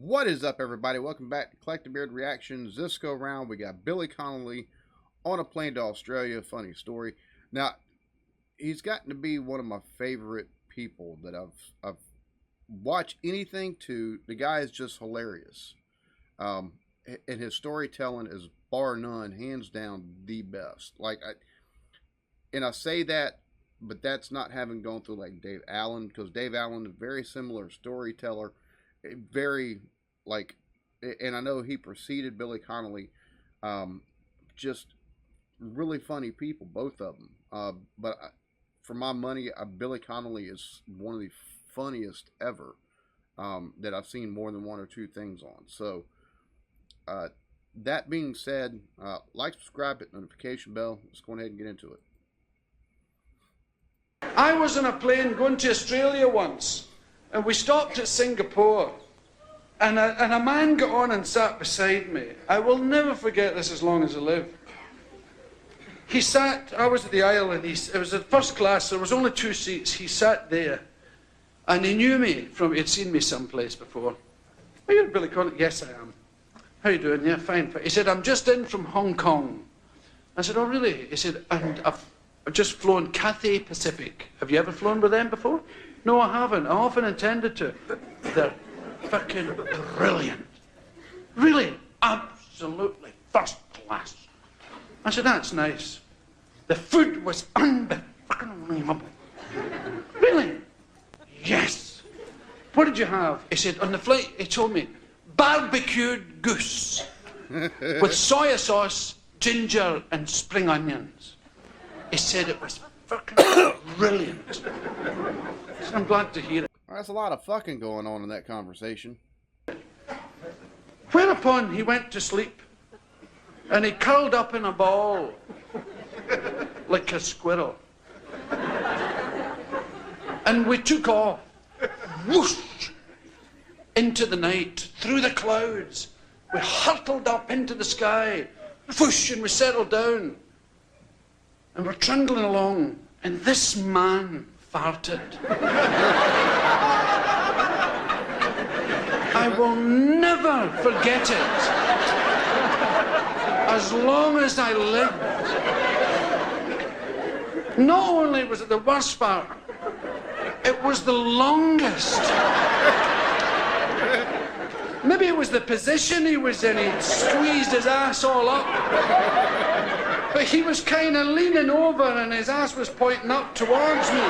What is up, everybody? Welcome back to Eclectic Beard Reactions. This go round, we got Billy Connolly on a plane to Australia. Funny story. Now, he's gotten to be one of my favorite people that I've watched anything to. The guy is just hilarious. And his storytelling is bar none, hands down, the best. I say that, but that's not having gone through like Dave Allen, because Dave Allen is a very similar storyteller. Very and I know he preceded Billy Connolly, just really funny people, both of them. But for my money, Billy Connolly is one of the funniest ever that I've seen more than one or two things on. So that being said, like, subscribe, hit notification bell. Let's go ahead and get into it. I was on a plane going to Australia once, and we stopped at Singapore, and a man got on and sat beside me. I will never forget this as long as I live. He sat, I was at the aisle, and it was at first class, there was only 2 seats. He sat there, and he knew me he'd seen me someplace before. Are you Billy Connolly? Yes, I am. How you doing? Yeah, fine. He said, I'm just in from Hong Kong. I said, oh, really? He said, and I've just flown Cathay Pacific. Have you ever flown with them before? No, I haven't. I often intended to. They're fucking brilliant. Really, absolutely first class. I said, that's nice. The food was unbelievable. Really? Yes. What did you have? He said, on the flight, he told me, barbecued goose with soy sauce, ginger, and spring onions. He said it was fucking brilliant. So I'm glad to hear it. There's a lot of fucking going on in that conversation. Whereupon he went to sleep, and he curled up in a ball like a squirrel. And we took off, whoosh, into the night, through the clouds. We hurtled up into the sky, whoosh, and we settled down. And we're trundling along, and this man farted. I will never forget it as long as I live. Not only was it the worst part, it was the longest. Maybe it was the position he was in. He'd squeezed his ass all up. But he was kind of leaning over, and his ass was pointing up towards me.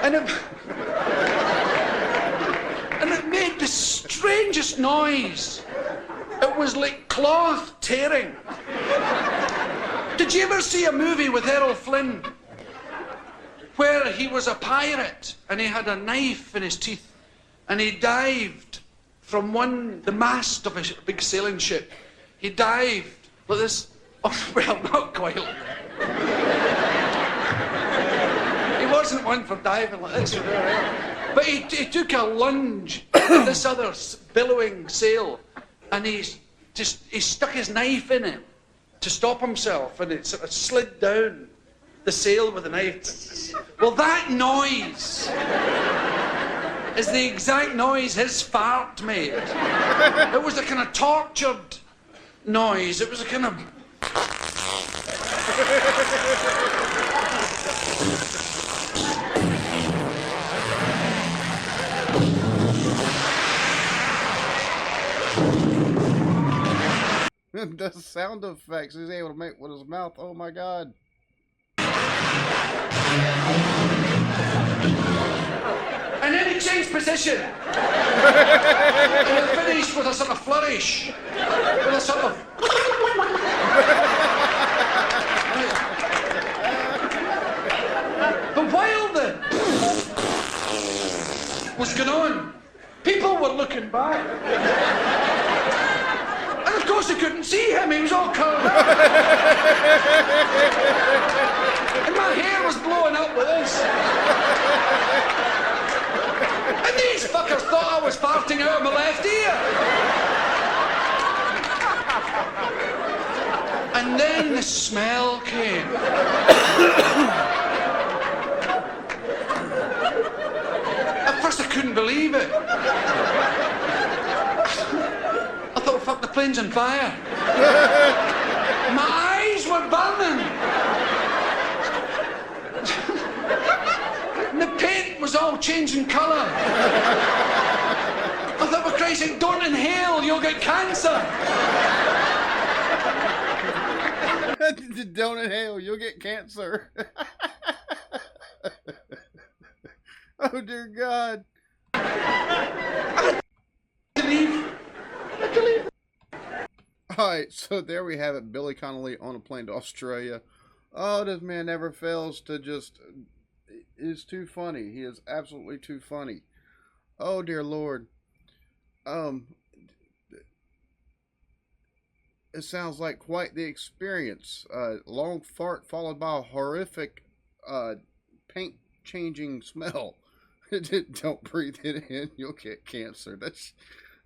And it made the strangest noise. It was like cloth tearing. Did you ever see a movie with Errol Flynn where he was a pirate and he had a knife in his teeth and he dived from the mast of a big sailing ship? He dived like this. Oh, well, not quite. He wasn't one for diving like this. But he took a lunge at this other billowing sail, and he stuck his knife in it to stop himself, and it sort of slid down the sail with the knife. Well, that noise is the exact noise his fart made. It was a kind of tortured noise. It was a kind of... The sound effects he's able to make with his mouth, oh my god. And then he changed position. And he finished with a sort of flourish. With a sort of... But while the was going on, people were looking back. And of course they couldn't see him, he was all curled up. And my hair was blowing up with this. And these fuckers thought I was farting out of my left ear. And then the smell came. At first I couldn't believe it. plane's on fire. My eyes were burning. And the paint was all changing colour. I thought, for Christ's sake, don't inhale, you'll get cancer. Don't inhale, you'll get cancer. Oh, dear God. All right, so there we have it. Billy Connolly on a plane to Australia. Oh, this man never fails to just... is too funny. He is absolutely too funny. Oh, dear Lord. It sounds like quite the experience. Long fart followed by a horrific paint-changing smell. Don't breathe it in, you'll get cancer. That's...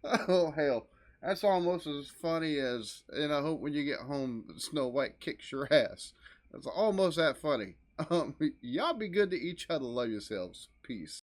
oh, hell. That's almost as funny as, and I hope when you get home, Snow White kicks your ass. That's almost that funny. Y'all be good to each other. Love yourselves. Peace.